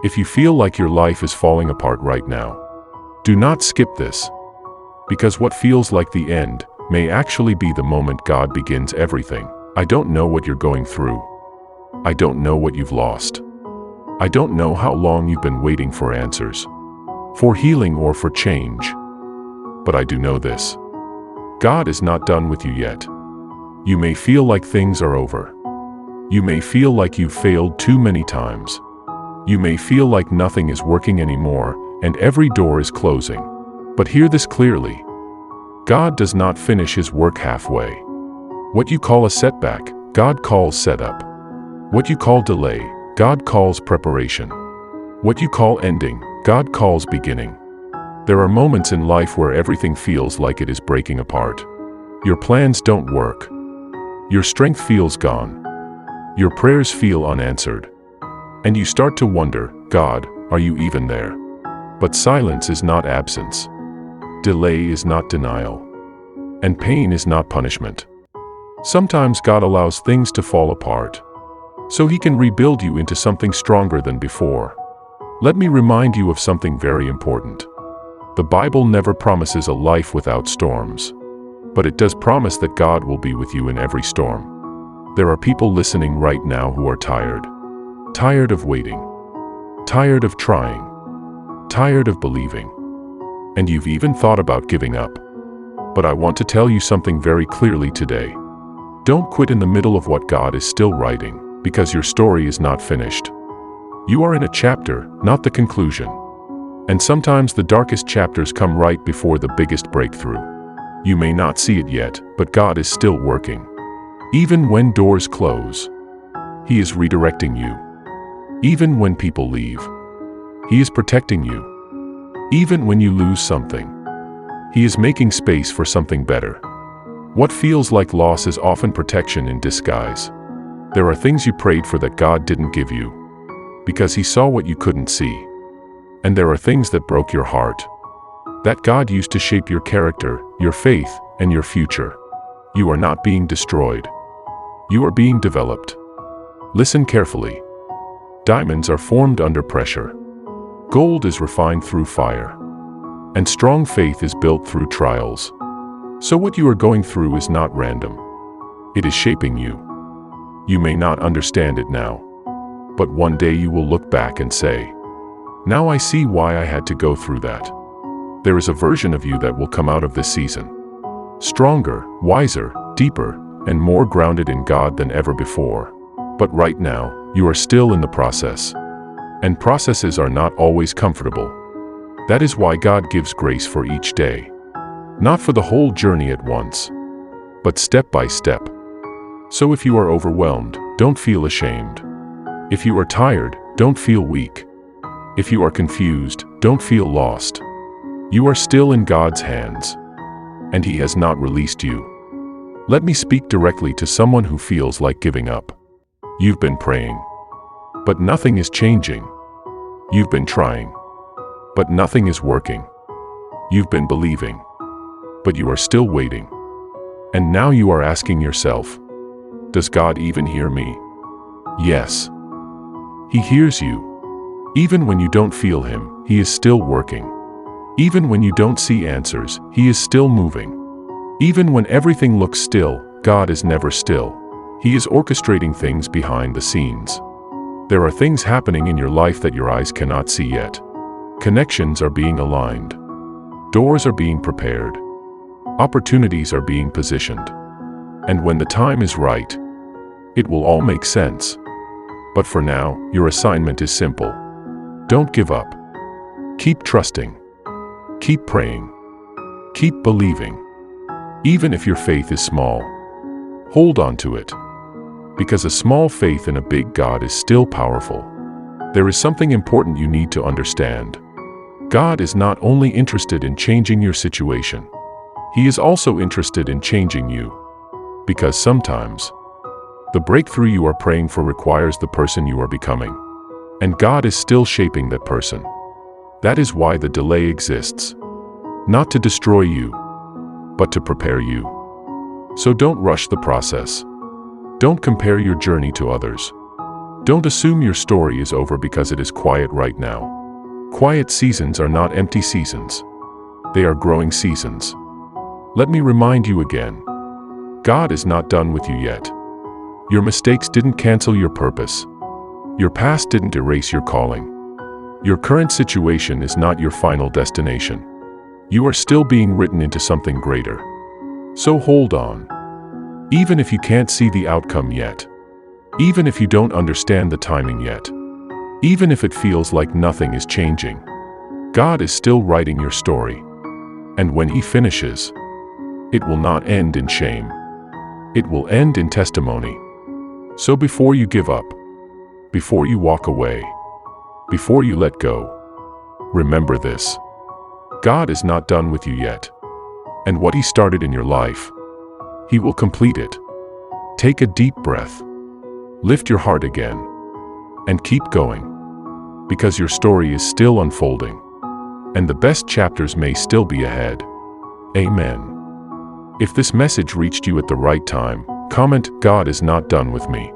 If you feel like your life is falling apart right now, do not skip this, because what feels like the end may actually be the moment God begins everything. I don't know what you're going through. I don't know what you've lost. I don't know how long you've been waiting for answers, for healing or for change. But I do know this: God is not done with you yet. You may feel like things are over. You may feel like you've failed too many times. You may feel like nothing is working anymore and every door is closing. But hear this clearly: God does not finish His work halfway. What you call a setback, God calls setup. What you call delay, God calls preparation. What you call ending, God calls beginning. There are moments in life where everything feels like it is breaking apart. Your plans don't work. Your strength feels gone. Your prayers feel unanswered. And you start to wonder, God, are you even there? But silence is not absence. Delay is not denial. And pain is not punishment. Sometimes God allows things to fall apart, so He can rebuild you into something stronger than before. Let me remind you of something very important. The Bible never promises a life without storms, but it does promise that God will be with you in every storm. There are people listening right now who are tired. Tired of waiting. Tired of trying. Tired of believing. And you've even thought about giving up. But I want to tell you something very clearly today. Don't quit in the middle of what God is still writing, because your story is not finished. You are in a chapter, not the conclusion. And sometimes the darkest chapters come right before the biggest breakthrough. You may not see it yet, but God is still working. Even when doors close, He is redirecting you. Even when people leave, He is protecting you. Even when you lose something, He is making space for something better. What feels like loss is often protection in disguise. There are things you prayed for that God didn't give you, because He saw what you couldn't see. And there are things that broke your heart, that God used to shape your character, your faith, and your future. You are not being destroyed. You are being developed. Listen carefully. Diamonds are formed under pressure. Gold is refined through fire. And strong faith is built through trials. So what you are going through is not random. It is shaping you. You may not understand it now, but one day you will look back and say, "Now I see why I had to go through that." There is a version of you that will come out of this season stronger, wiser, deeper, and more grounded in God than ever before. But right now, you are still in the process. And processes are not always comfortable. That is why God gives grace for each day. Not for the whole journey at once, but step by step. So if you are overwhelmed, don't feel ashamed. If you are tired, don't feel weak. If you are confused, don't feel lost. You are still in God's hands, and He has not released you. Let me speak directly to someone who feels like giving up. You've been praying, but nothing is changing. You've been trying, but nothing is working. You've been believing, but you are still waiting. And now you are asking yourself, does God even hear me? Yes. He hears you. Even when you don't feel Him, He is still working. Even when you don't see answers, He is still moving. Even when everything looks still, God is never still. He is orchestrating things behind the scenes. There are things happening in your life that your eyes cannot see yet. Connections are being aligned. Doors are being prepared. Opportunities are being positioned. And when the time is right, it will all make sense. But for now, your assignment is simple. Don't give up. Keep trusting. Keep praying. Keep believing. Even if your faith is small, hold on to it. Because a small faith in a big God is still powerful. There is something important you need to understand. God is not only interested in changing your situation, He is also interested in changing you. Because sometimes, the breakthrough you are praying for requires the person you are becoming. And God is still shaping that person. That is why the delay exists. Not to destroy you, but to prepare you. So don't rush the process. Don't compare your journey to others. Don't assume your story is over because it is quiet right now. Quiet seasons are not empty seasons. They are growing seasons. Let me remind you again. God is not done with you yet. Your mistakes didn't cancel your purpose. Your past didn't erase your calling. Your current situation is not your final destination. You are still being written into something greater. So hold on. Even if you can't see the outcome yet. Even if you don't understand the timing yet. Even if it feels like nothing is changing. God is still writing your story. And when He finishes, it will not end in shame. It will end in testimony. So before you give up, before you walk away, before you let go, remember this. God is not done with you yet. And what He started in your life, He will complete it. Take a deep breath. Lift your heart again. And keep going. Because your story is still unfolding. And the best chapters may still be ahead. Amen. If this message reached you at the right time, comment, "God is not done with me."